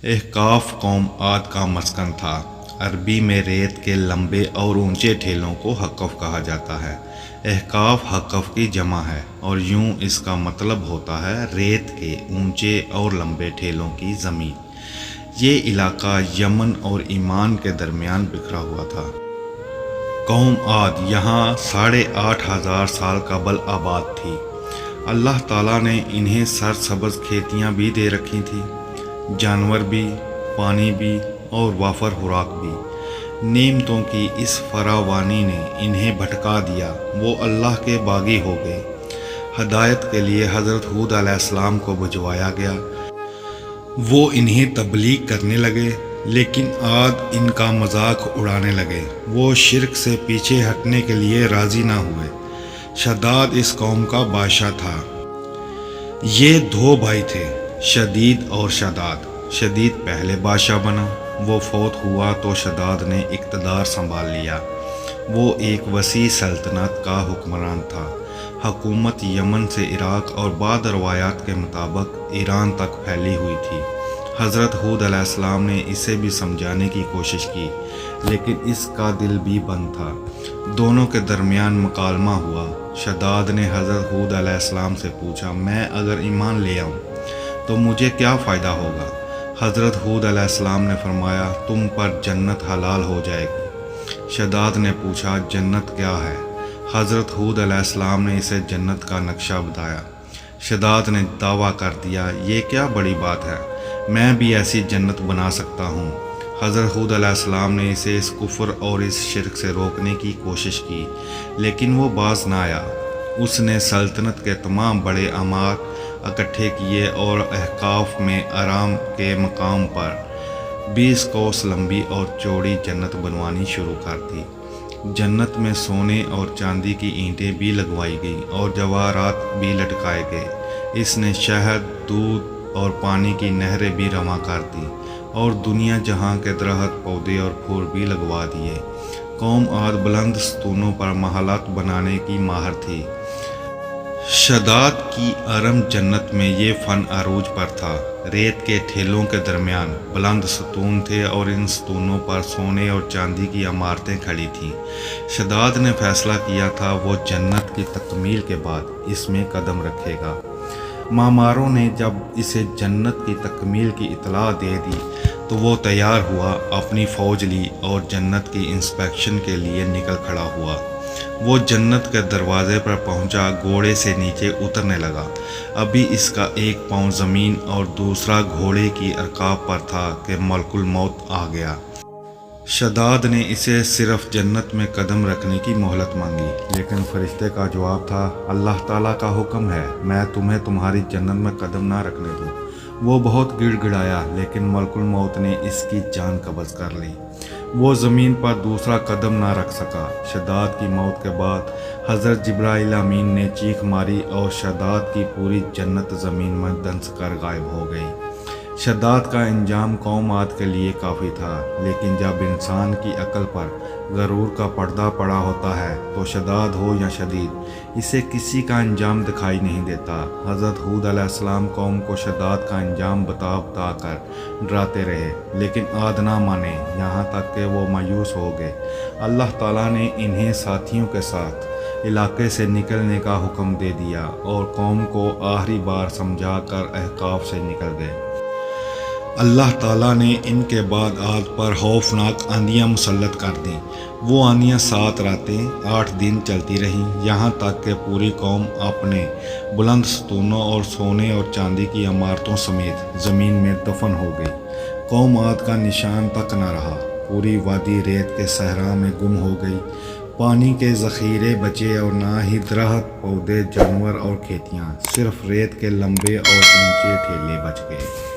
احقاف قوم عاد کا مسکن تھا۔ عربی میں ریت کے لمبے اور اونچے ٹھیلوں کو حقف کہا جاتا ہے۔ احقاف حقف کی جمع ہے اور یوں اس کا مطلب ہوتا ہے ریت کے اونچے اور لمبے ٹھیلوں کی زمین۔ یہ علاقہ یمن اور ایمان کے درمیان بکھرا ہوا تھا۔ قوم عاد یہاں 8,500 سال قبل آباد تھی۔ اللہ تعالیٰ نے انہیں سرسبز کھیتیاں بھی دے رکھی تھیں، جانور بھی، پانی بھی اور وافر خوراک بھی۔ نعمتوں کی اس فراوانی نے انہیں بھٹکا دیا، وہ اللہ کے باغی ہو گئے۔ ہدایت کے لیے حضرت ہود علیہ السلام کو بھجوایا گیا، وہ انہیں تبلیغ کرنے لگے، لیکن عاد ان کا مذاق اڑانے لگے۔ وہ شرک سے پیچھے ہٹنے کے لیے راضی نہ ہوئے۔ شداد اس قوم کا بادشاہ تھا۔ یہ 2 بھائی تھے، شدید اور شداد۔ شدید پہلے بادشاہ بنا، وہ فوت ہوا تو شداد نے اقتدار سنبھال لیا۔ وہ ایک وسیع سلطنت کا حکمران تھا۔ حکومت یمن سے عراق اور بعض روایات کے مطابق ایران تک پھیلی ہوئی تھی۔ حضرت ہود علیہ السلام نے اسے بھی سمجھانے کی کوشش کی، لیکن اس کا دل بھی بند تھا۔ دونوں کے درمیان مکالمہ ہوا۔ شداد نے حضرت ہود علیہ السلام سے پوچھا، میں اگر ایمان لے آؤں تو مجھے کیا فائدہ ہوگا؟ حضرت ہود علیہ السلام نے فرمایا، تم پر جنت حلال ہو جائے گی۔ شداد نے پوچھا، جنت کیا ہے؟ حضرت ہود علیہ السلام نے اسے جنت کا نقشہ بتایا۔ شداد نے دعویٰ کر دیا، یہ کیا بڑی بات ہے، میں بھی ایسی جنت بنا سکتا ہوں۔ حضرت ہود علیہ السلام نے اسے اس کفر اور اس شرک سے روکنے کی کوشش کی، لیکن وہ باز نہ آیا۔ اس نے سلطنت کے تمام بڑے امار اکٹھے کیے اور احقاف میں آرام کے مقام پر 20 کوس لمبی اور چوڑی جنت بنوانی شروع کر دی۔ جنت میں سونے اور چاندی کی اینٹیں بھی لگوائی گئیں اور جواہرات بھی لٹکائے گئے۔ اس نے شہد، دودھ اور پانی کی نہریں بھی رواں کر دی اور دنیا جہاں کے درخت، پودے اور پھول بھی لگوا دیے۔ قوم عاد بلند ستونوں پر محلات بنانے کی ماہر تھی۔ شداد کی ارم جنت میں یہ فن عروج پر تھا۔ ریت کے ٹھیلوں کے درمیان بلند ستون تھے اور ان ستونوں پر سونے اور چاندی کی عمارتیں کھڑی تھیں۔ شداد نے فیصلہ کیا تھا وہ جنت کی تکمیل کے بعد اس میں قدم رکھے گا۔ معماروں نے جب اسے جنت کی تکمیل کی اطلاع دے دی تو وہ تیار ہوا، اپنی فوج لی اور جنت کی انسپیکشن کے لیے نکل کھڑا ہوا۔ وہ جنت کے دروازے پر پہنچا، گھوڑے سے نیچے اترنے لگا۔ ابھی اس کا ایک پاؤں زمین اور دوسرا گھوڑے کی رکاب پر تھا کہ ملک الموت آ گیا۔ شداد نے اسے صرف جنت میں قدم رکھنے کی مہلت مانگی، لیکن فرشتے کا جواب تھا، اللہ تعالیٰ کا حکم ہے میں تمہیں تمہاری جنت میں قدم نہ رکھنے دوں۔ وہ بہت گڑ گڑایا، لیکن ملک الموت نے اس کی جان قبض کر لی۔ وہ زمین پر دوسرا قدم نہ رکھ سکا۔ شداد کی موت کے بعد حضرت جبرائیل امین نے چیخ ماری اور شداد کی پوری جنت زمین میں دنس کر غائب ہو گئی۔ شداد کا انجام قوم عاد کے لیے کافی تھا، لیکن جب انسان کی عقل پر غرور کا پردہ پڑا ہوتا ہے تو شداد ہو یا شدید، اسے کسی کا انجام دکھائی نہیں دیتا۔ حضرت ہود علیہ السلام قوم کو شداد کا انجام بتا بتا کر ڈراتے رہے، لیکن عاد نہ مانے، یہاں تک کہ وہ مایوس ہو گئے۔ اللہ تعالیٰ نے انہیں ساتھیوں کے ساتھ علاقے سے نکلنے کا حکم دے دیا اور قوم کو آخری بار سمجھا کر احقاف سے نکل گئے۔ اللہ تعالیٰ نے ان کے بعد عاد پر خوفناک آندیاں مسلط کر دیں۔ وہ آندیاں 7 راتیں 8 دن چلتی رہیں، یہاں تک کہ پوری قوم اپنے بلند ستونوں اور سونے اور چاندی کی عمارتوں سمیت زمین میں دفن ہو گئی۔ قوم عاد کا نشان تک نہ رہا، پوری وادی ریت کے صحرا میں گم ہو گئی۔ پانی کے ذخیرے بچے اور نہ ہی درخت، پودے، جانور اور کھیتیاں، صرف ریت کے لمبے اور اونچے ٹھیلے بچ گئے۔